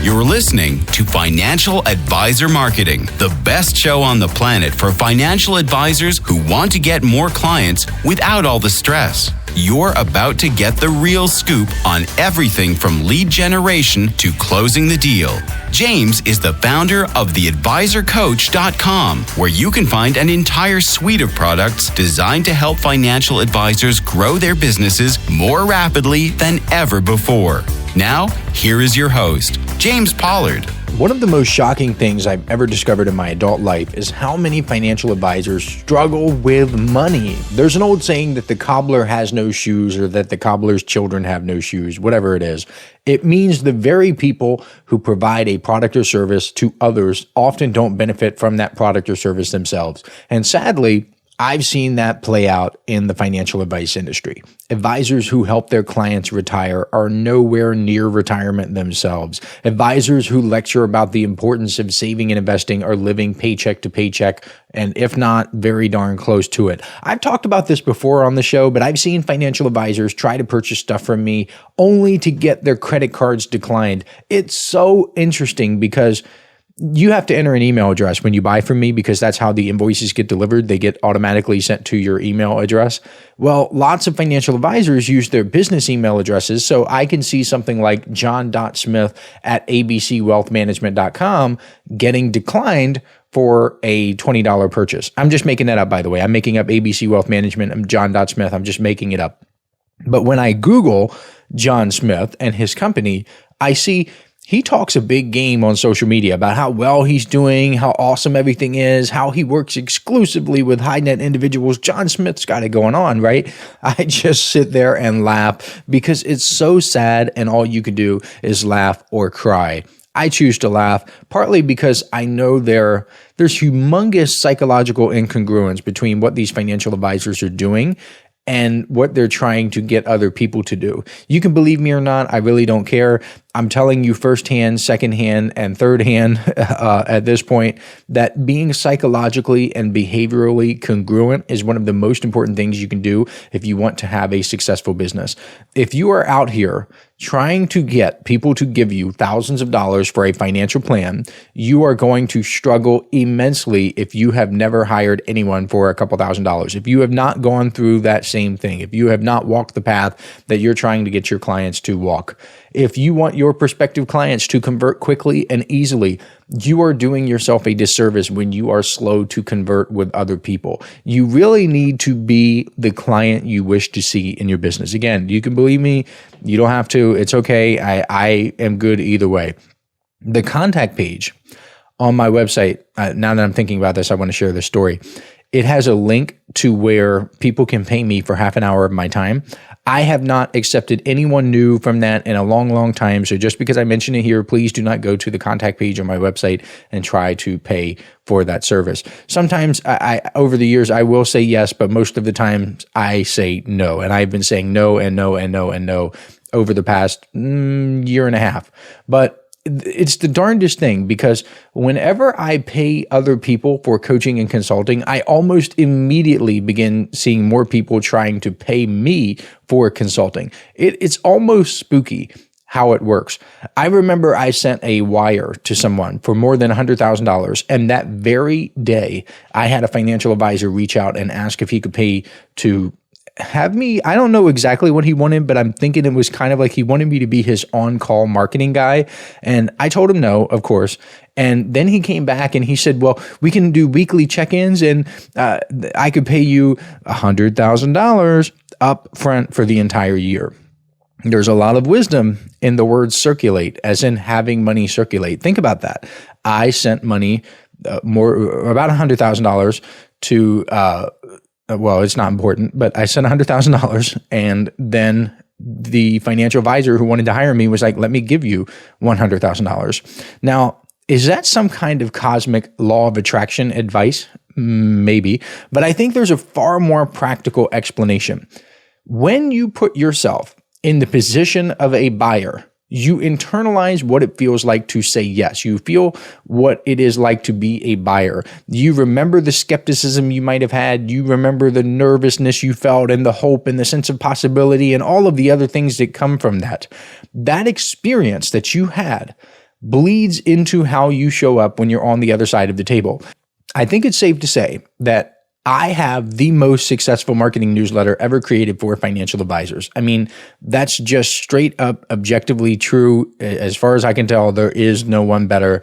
You're listening to Financial Advisor Marketing, the best show on the planet for financial advisors who want to get more clients without all the stress. You're about to get the real scoop on everything from lead generation to closing the deal. James is the founder of theadvisorcoach.com, where you can find an entire suite of products designed to help financial advisors grow their businesses more rapidly than ever before. Now, here is your host, James Pollard. One of the most shocking things I've ever discovered in my adult life is how many financial advisors struggle with money. There's an old saying that the cobbler has no shoes, or that the cobbler's children have no shoes, whatever it is. It means the very people who provide a product or service to others often don't benefit from that product or service themselves. And sadly, I've seen that play out in the financial advice industry. Advisors who help their clients retire are nowhere near retirement themselves. Advisors who lecture about the importance of saving and investing are living paycheck to paycheck, and if not, very darn close to it. I've talked about this before on the show, but I've seen financial advisors try to purchase stuff from me only to get their credit cards declined. It's so interesting because you have to enter an email address when you buy from me, because that's how the invoices get delivered. They get automatically sent to your email address. Well, lots of financial advisors use their business email addresses. So I can see something like john.smith@abcwealthmanagement.com getting declined for a $20 purchase. I'm just making that up, by the way. I'm making up ABC Wealth Management. I'm John.Smith. I'm just making it up. But when I Google John Smith and his company, I see he talks a big game on social media about how well he's doing, how awesome everything is, how he works exclusively with high net individuals. John Smith's got it going on, right? I just sit there and laugh because it's so sad, and all you can do is laugh or cry. I choose to laugh, partly because I know there's humongous psychological incongruence between what these financial advisors are doing and what they're trying to get other people to do. You can believe me or not, I really don't care. I'm telling you firsthand, secondhand, and thirdhand at this point that being psychologically and behaviorally congruent is one of the most important things you can do if you want to have a successful business. If you are out here trying to get people to give you thousands of dollars for a financial plan, you are going to struggle immensely if you have never hired anyone for a couple $1,000s. If you have not gone through that same thing, if you have not walked the path that you're trying to get your clients to walk, if you want your prospective clients to convert quickly and easily, you are doing yourself a disservice when you are slow to convert with other people. You really need to be the client you wish to see in your business. Again, you can believe me. You don't have to. It's okay. I am good either way. The contact page on my website, now that I'm thinking about this, I want to share this story. It has a link to where people can pay me for half an hour of my time. I have not accepted anyone new from that in a long, long time. So just because I mention it here, please do not go to the contact page on my website and try to pay for that service. Sometimes over the years, I will say yes, but most of the time I say no. And I've been saying no and no and no and no over the past year and a half. But it's the darndest thing, because whenever I pay other people for coaching and consulting, I almost immediately begin seeing more people trying to pay me for consulting. It's almost spooky how it works. I remember I sent a wire to someone for more than $100,000, and that very day I had a financial advisor reach out and ask if he could pay to have me. I don't know exactly what he wanted, but I'm thinking it was kind of like he wanted me to be his on-call marketing guy. And I told him no, of course. And then he came back and he said, well, we can do weekly check-ins, and I could pay you $100,000 up front for the entire year. There's a lot of wisdom in the word circulate, as in having money circulate. Think about that. I sent money about $100,000 to well, it's not important, but I sent $100,000, and then the financial advisor who wanted to hire me was like, let me give you $100,000. Now, is that some kind of cosmic law of attraction advice? Maybe, but I think there's a far more practical explanation. When you put yourself in the position of a buyer, you internalize what it feels like to say yes. You feel what it is like to be a buyer. You remember the skepticism you might have had. You remember the nervousness you felt, and the hope and the sense of possibility and all of the other things that come from that. That experience that you had bleeds into how you show up when you're on the other side of the table. I think it's safe to say that I have the most successful marketing newsletter ever created for financial advisors. I mean, that's just straight up objectively true. As far as I can tell, there is no one better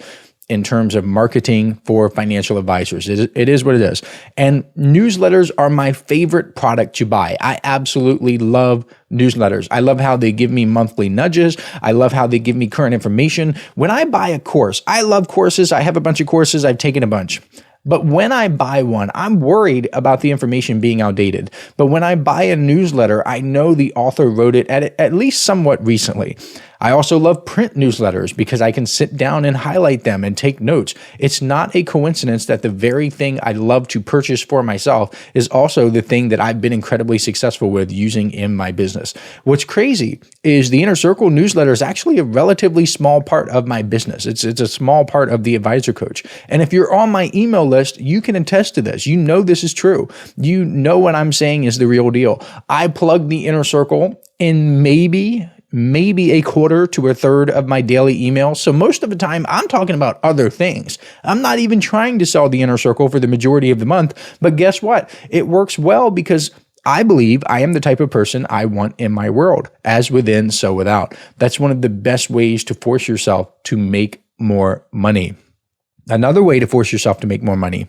in terms of marketing for financial advisors. It is what it is. And newsletters are my favorite product to buy. I absolutely love newsletters. I love how they give me monthly nudges. I love how they give me current information. When I buy a course, I love courses. I have a bunch of courses. I've taken a bunch. But when I buy one, I'm worried about the information being outdated. But when I buy a newsletter, I know the author wrote it at least somewhat recently. I also love print newsletters because I can sit down and highlight them and take notes. It's not a coincidence that the very thing I love to purchase for myself is also the thing that I've been incredibly successful with using in my business. What's crazy is the Inner Circle newsletter is actually a relatively small part of my business. It's a small part of the Advisor Coach. And if you're on my email list, you can attest to this. You know this is true. You know what I'm saying is the real deal. I plug the Inner Circle in maybe a quarter to a third of my daily emails. So most of the time, I'm talking about other things. I'm not even trying to sell the Inner Circle for the majority of the month. But guess what? It works well because I believe I am the type of person I want in my world, as within, so without. That's one of the best ways to force yourself to make more money. Another way to force yourself to make more money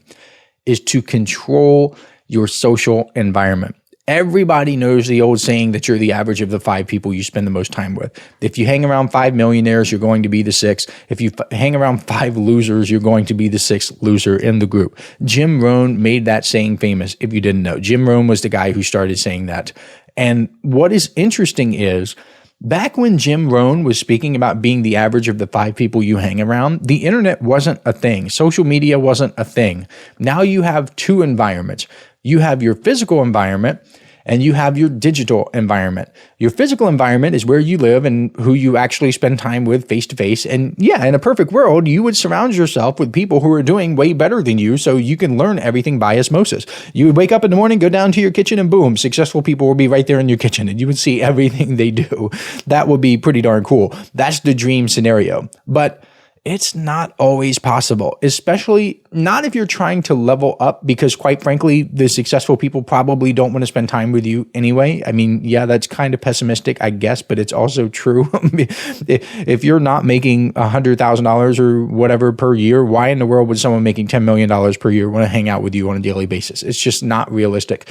is to control your social environment. Everybody knows the old saying that you're the average of the 5 people you spend the most time with. If you hang around 5 millionaires, you're going to be the 6th. If you hang around 5 losers, you're going to be the 6th loser in the group. Jim Rohn made that saying famous, if you didn't know. Jim Rohn was the guy who started saying that. And what is interesting is, back when Jim Rohn was speaking about being the average of the 5 people you hang around, the internet wasn't a thing. Social media wasn't a thing. Now you have 2 environments. You have your physical environment and you have your digital environment. Your physical environment is where you live and who you actually spend time with face to face. And yeah, in a perfect world, you would surround yourself with people who are doing way better than you so you can learn everything by osmosis. You would wake up in the morning, go down to your kitchen, and boom, successful people will be right there in your kitchen and you would see everything they do. That would be pretty darn cool. That's the dream scenario. But it's not always possible, especially not if you're trying to level up, because quite frankly, the successful people probably don't want to spend time with you anyway. I mean, yeah, that's kind of pessimistic, I guess, but it's also true. If you're not making $100,000 or whatever per year, why in the world would someone making $10 million per year want to hang out with you on a daily basis? It's just not realistic.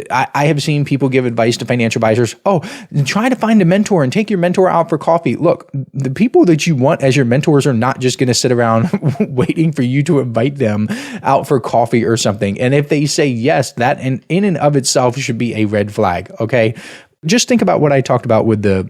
I have seen people give advice to financial advisors. Oh, try to find a mentor and take your mentor out for coffee. Look, the people that you want as your mentors are not just going to sit around waiting for you to invite them out for coffee or something. And if they say yes, that in and of itself should be a red flag. Okay. Just think about what I talked about with the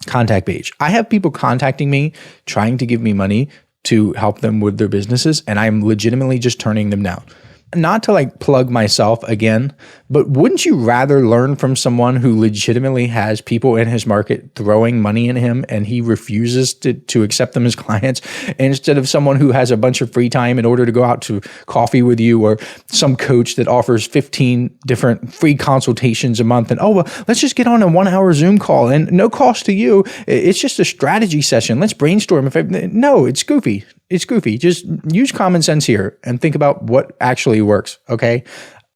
contact page. I have people contacting me, trying to give me money to help them with their businesses, and I'm legitimately just turning them down. Not to like plug myself again, but wouldn't you rather learn from someone who legitimately has people in his market throwing money in him and he refuses to accept them as clients, instead of someone who has a bunch of free time in order to go out to coffee with you, or some coach that offers 15 different free consultations a month and, oh, well, let's just get on a 1-hour Zoom call and no cost to you. It's just a strategy session. Let's brainstorm. No, it's goofy. It's goofy. Just use common sense here and think about what actually works. Okay.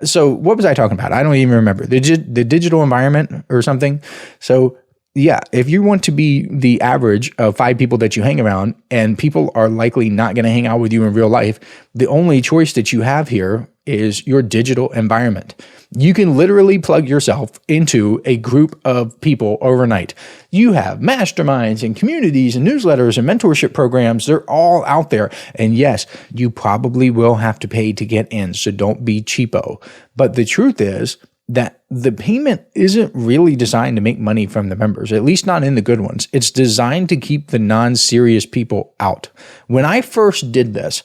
So what was I talking about? I don't even remember. The digital environment or something. So yeah, if you want to be the average of 5 people that you hang around, and people are likely not going to hang out with you in real life, the only choice that you have here is your digital environment. You can literally plug yourself into a group of people overnight. You have masterminds and communities and newsletters and mentorship programs. They're all out there. And yes, you probably will have to pay to get in, so don't be cheapo. But the truth is that the payment isn't really designed to make money from the members, at least not in the good ones. It's designed to keep the non-serious people out. When I first did this,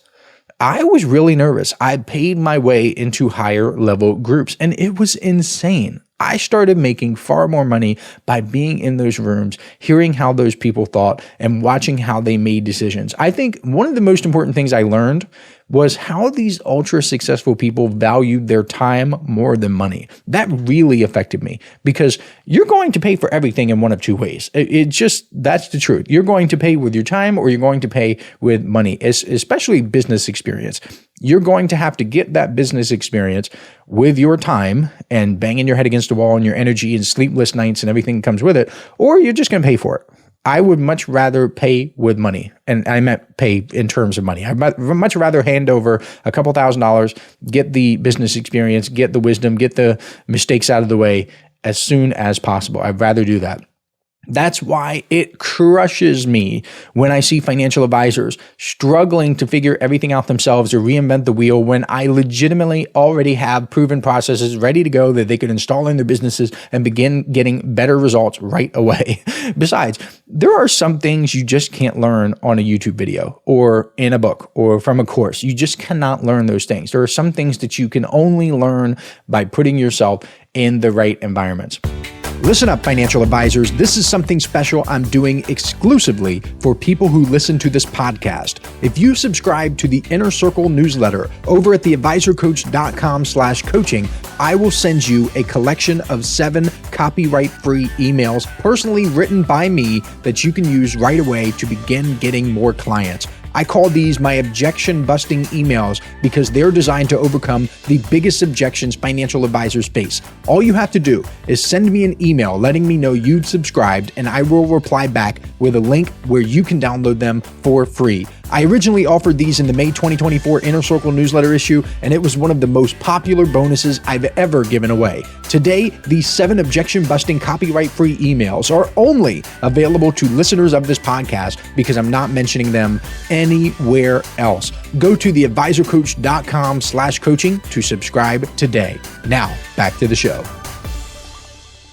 I was really nervous. I paid my way into higher level groups and it was insane. I started making far more money by being in those rooms, hearing how those people thought and watching how they made decisions. I think one of the most important things I learned was how these ultra successful people valued their time more than money. That really affected me because you're going to pay for everything in one of two ways. That's the truth. You're going to pay with your time or you're going to pay with money, especially business experience. You're going to have to get that business experience with your time and banging your head against the wall and your energy and sleepless nights and everything that comes with it, or you're just going to pay for it. I would much rather pay with money. And I meant pay in terms of money. I'd much rather hand over a couple $1,000s, get the business experience, get the wisdom, get the mistakes out of the way as soon as possible. I'd rather do that. That's why it crushes me when I see financial advisors struggling to figure everything out themselves or reinvent the wheel when I legitimately already have proven processes ready to go that they could install in their businesses and begin getting better results right away. Besides, there are some things you just can't learn on a YouTube video or in a book or from a course. You just cannot learn those things. There are some things that you can only learn by putting yourself in the right environments. Listen up, financial advisors. This is something special I'm doing exclusively for people who listen to this podcast. If you subscribe to the Inner Circle newsletter over at theadvisorcoach.com/coaching, I will send you a collection of 7 copyright-free emails personally written by me that you can use right away to begin getting more clients. I call these my objection-busting emails because they're designed to overcome the biggest objections financial advisors face. All you have to do is send me an email letting me know you've subscribed, and I will reply back with a link where you can download them for free. I originally offered these in the May 2024 Inner Circle newsletter issue, and it was one of the most popular bonuses I've ever given away. Today, these 7 objection-busting copyright-free emails are only available to listeners of this podcast because I'm not mentioning them anywhere else. Go to theadvisorcoach.com/coaching to subscribe today. Now, back to the show.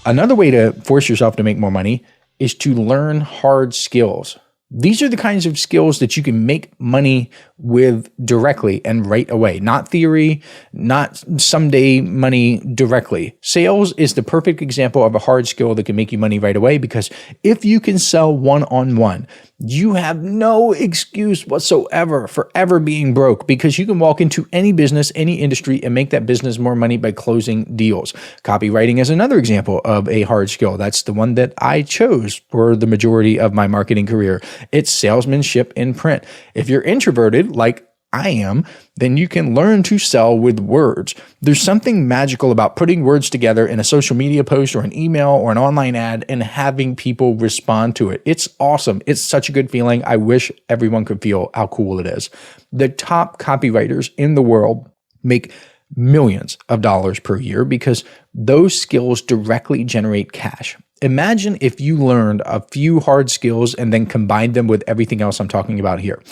Another way to force yourself to make more money is to learn hard skills. These are the kinds of skills that you can make money with directly and right away. Not theory, not someday money directly. Sales is the perfect example of a hard skill that can make you money right away because if you can sell one-on-one, you have no excuse whatsoever for ever being broke because you can walk into any business, any industry, and make that business more money by closing deals. Copywriting is another example of a hard skill. That's the one that I chose for the majority of my marketing career. It's salesmanship in print. If you're introverted, like I am, then you can learn to sell with words. There's something magical about putting words together in a social media post or an email or an online ad and having people respond to it. It's awesome. It's such a good feeling. I wish everyone could feel how cool it is. The top copywriters in the world make millions of dollars per year because those skills directly generate cash. Imagine if you learned a few hard skills and then combined them with everything else I'm talking about here.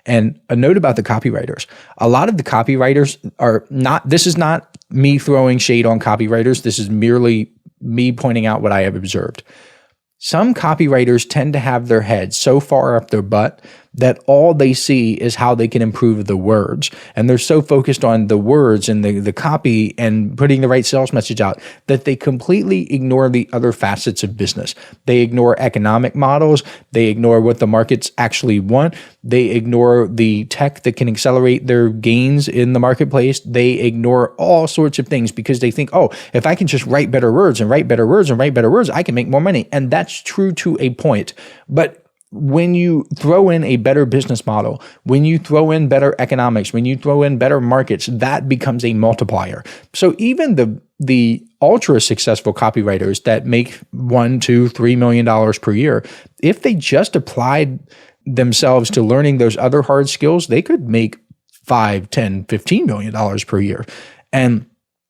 And a note about the copywriters. A lot of the copywriters are not, this is not me throwing shade on copywriters. This is merely me pointing out what I have observed. Some copywriters tend to have their head so far up their butt that all they see is how they can improve the words. And they're so focused on the words and the copy and putting the right sales message out that they completely ignore the other facets of business. They ignore economic models. They ignore what the markets actually want. They ignore the tech that can accelerate their gains in the marketplace. They ignore all sorts of things because they think, oh, if I can just write better words and write better words and write better words, I can make more money. And that's true to a point. But when you throw in a better business model, when you throw in better economics, when you throw in better markets, that becomes a multiplier. So even the ultra successful copywriters that make $1, $2, $3 million per year, if they just applied themselves to learning those other hard skills, they could make $5, $10, $15 million per year. And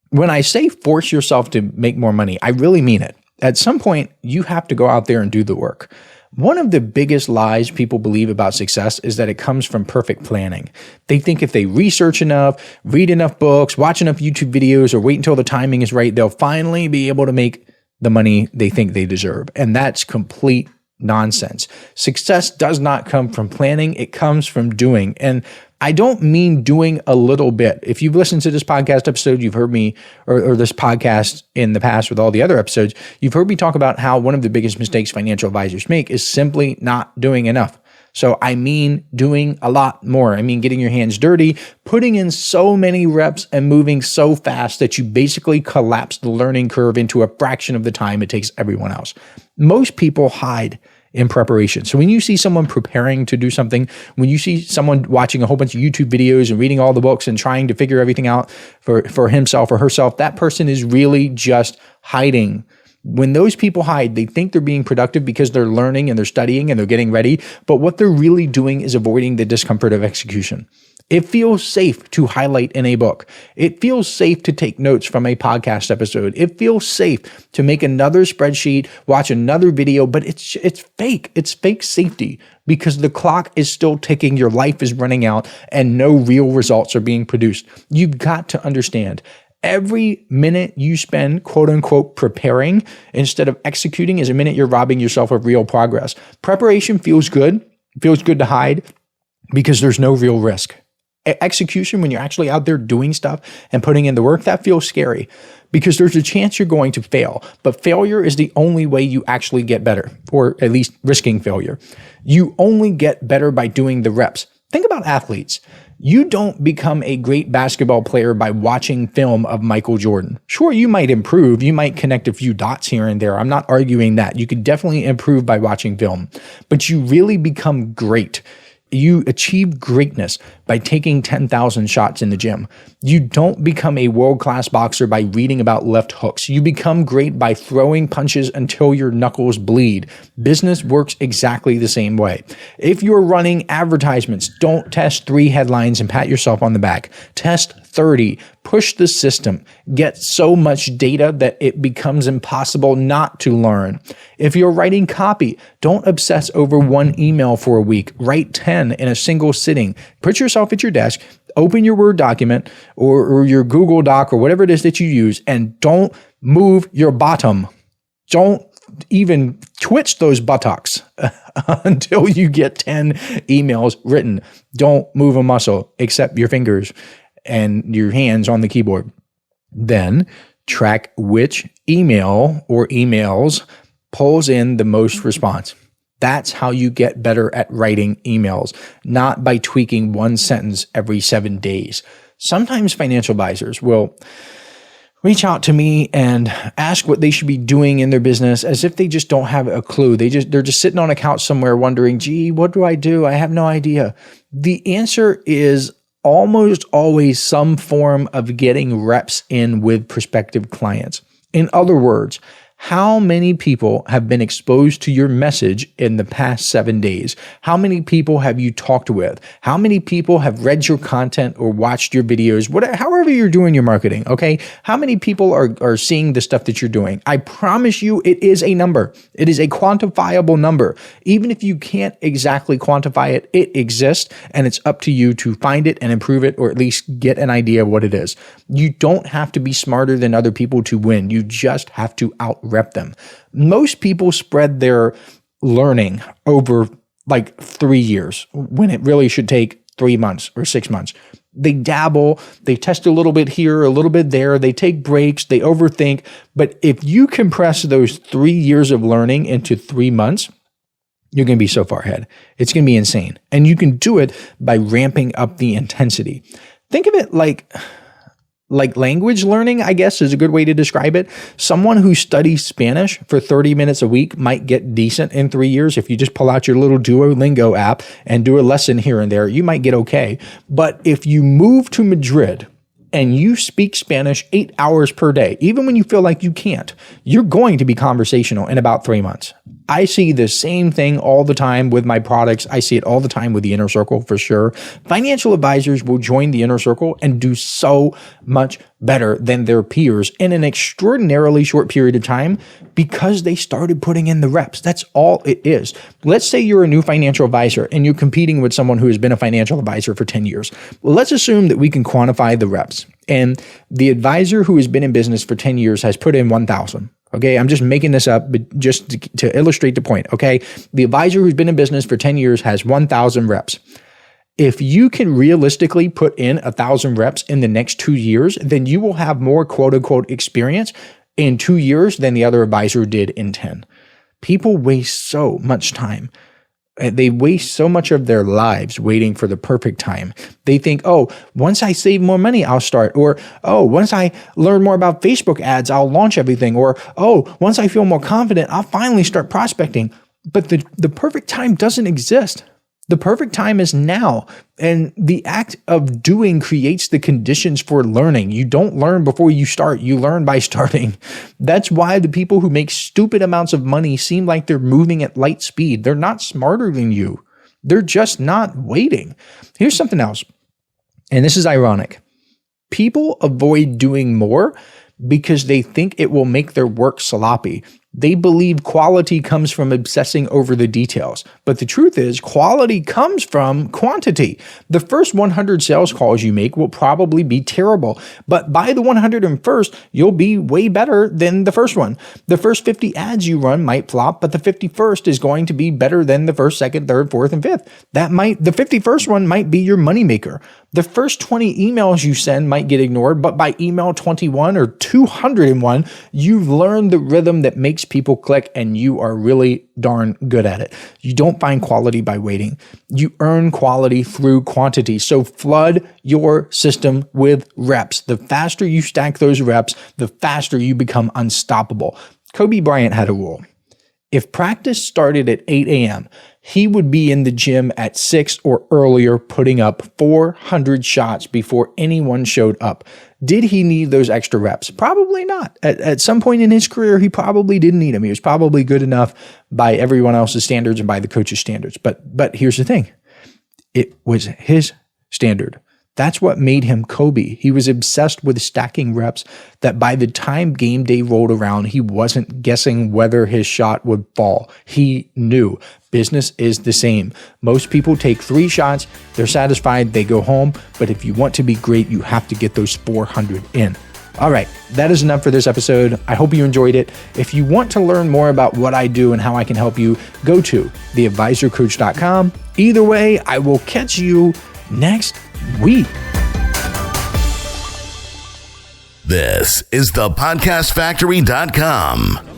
when I say force yourself to make more money, I really mean it. At some point, you have to go out there and do the work. One of the biggest lies people believe about success is that it comes from perfect planning. They think if they research enough, read enough books, watch enough YouTube videos, or wait until the timing is right, they'll finally be able to make the money they think they deserve. And that's complete nonsense. Success does not come from planning. It comes from doing. And I don't mean doing a little bit. If you've listened to this podcast episode, you've heard me, or this podcast in the past with all the other episodes, you've heard me talk about how one of the biggest mistakes financial advisors make is simply not doing enough. So I mean doing a lot more. I mean getting your hands dirty, putting in so many reps and moving so fast that you basically collapse the learning curve into a fraction of the time it takes everyone else. Most people hide in preparation. So when you see someone preparing to do something, when you see someone watching a whole bunch of YouTube videos and reading all the books and trying to figure everything out for himself or herself, that person is really just hiding. When those people hide, they think they're being productive because they're learning and they're studying and they're getting ready. But what they're really doing is avoiding the discomfort of execution. It feels safe to highlight in a book. It feels safe to take notes from a podcast episode. It feels safe to make another spreadsheet, watch another video, but it's fake. It's fake safety because the clock is still ticking. Your life is running out and no real results are being produced. You've got to understand every minute you spend, quote unquote, preparing instead of executing is a minute you're robbing yourself of real progress. Preparation feels good. It feels good to hide because there's no real risk. Execution, when you're actually out there doing stuff and putting in the work, that feels scary because there's a chance you're going to fail. But failure is the only way you actually get better, or at least risking failure. You only get better by doing the reps. Think about athletes. You don't become a great basketball player by watching film of Michael Jordan. Sure, you might improve. You might connect a few dots here and there. I'm not arguing that. You could definitely improve by watching film, but you really become great. You achieve greatness by taking 10,000 shots in the gym. You don't become a world-class boxer by reading about left hooks. You become great by throwing punches until your knuckles bleed. Business works exactly the same way. If you're running advertisements, don't test 3 headlines and pat yourself on the back. Test 30. Push the system. Get so much data that it becomes impossible not to learn. If you're writing copy, don't obsess over 1 email for a week. Write 10 in a single sitting. Put yourself at your desk, open your Word document or your Google Doc or whatever it is that you use, and don't move your bottom. Don't even twitch those buttocks until you get 10 emails written. Don't move a muscle except your fingers and your hands on the keyboard. Then track which email or emails pulls in the most response. That's how you get better at writing emails, not by tweaking 1 sentence every 7 days. Sometimes financial advisors will reach out to me and ask what they should be doing in their business as if they just don't have a clue. They're just sitting on a couch somewhere wondering, gee, what do? I have no idea. The answer is almost always some form of getting reps in with prospective clients. In other words, how many people have been exposed to your message in the past 7 days? How many people have you talked with? How many people have read your content or watched your videos? However you're doing your marketing, okay? How many people are seeing the stuff that you're doing? I promise you it is a number. It is a quantifiable number. Even if you can't exactly quantify it, it exists, and it's up to you to find it and improve it, or at least get an idea of what it is. You don't have to be smarter than other people to win. You just have to outrep them. Most people spread their learning over like 3 years when it really should take 3 months or 6 months. They dabble, they test a little bit here, a little bit there, they take breaks, they overthink. But if you compress those 3 years of learning into 3 months, you're going to be so far ahead. It's going to be insane. And you can do it by ramping up the intensity. Think of it like language learning, I guess, is a good way to describe it. Someone who studies Spanish for 30 minutes a week might get decent in 3 years. If you just pull out your little Duolingo app and do a lesson here and there, you might get okay. But if you move to Madrid and you speak Spanish 8 hours per day, even when you feel like you can't, you're going to be conversational in about 3 months. I see the same thing all the time with my products. I see it all the time with the inner circle for sure. Financial advisors will join the inner circle and do so much better than their peers in an extraordinarily short period of time because they started putting in the reps. That's all it is. Let's say you're a new financial advisor and you're competing with someone who has been a financial advisor for 10 years. Well, let's assume that we can quantify the reps. And the advisor who has been in business for 10 years has put in 1,000. Okay, I'm just making this up, but just to illustrate the point, okay? The advisor who's been in business for 10 years has 1,000 reps. If you can realistically put in 1,000 reps in the next 2 years, then you will have more quote unquote experience in 2 years than the other advisor did in 10. People waste so much time They waste so much of their lives waiting for the perfect time. They think, oh, once I save more money, I'll start. Or, oh, once I learn more about Facebook ads, I'll launch everything. Or, oh, once I feel more confident, I'll finally start prospecting. But the perfect time doesn't exist. The perfect time is now. And the act of doing creates the conditions for learning. You don't learn before you start. You learn by starting. That's why the people who make stupid amounts of money seem like they're moving at light speed. They're not smarter than you. They're just not waiting. Here's something else. And this is ironic. People avoid doing more because they think it will make their work sloppy. They believe quality comes from obsessing over the details. But the truth is, quality comes from quantity. The first 100 sales calls you make will probably be terrible. But by the 101st, you'll be way better than the first one. The first 50 ads you run might flop, but the 51st is going to be better than the first, second, third, fourth, and fifth. The 51st one might be your moneymaker. The first 20 emails you send might get ignored, but by email 21 or 201, you've learned the rhythm that makes people click, and you are really darn good at it. You don't find quality by waiting. You earn quality through quantity. So flood your system with reps. The faster you stack those reps, the faster you become unstoppable. Kobe Bryant had a rule. If practice started at 8 a.m., he would be in the gym at 6 or earlier, putting up 400 shots before anyone showed up. Did he need those extra reps? Probably not. At some point in his career, he probably didn't need them. He was probably good enough by everyone else's standards and by the coach's standards. But here's the thing. It was his standard. That's what made him Kobe. He was obsessed with stacking reps that by the time game day rolled around, he wasn't guessing whether his shot would fall. He knew. Business is the same. Most people take 3 shots, they're satisfied, they go home. But if you want to be great, you have to get those 400 in. All right, that is enough for this episode. I hope you enjoyed it. If you want to learn more about what I do and how I can help you, go to theadvisorcoach.com. Either way, I will catch you next week. This is thepodcastfactory.com.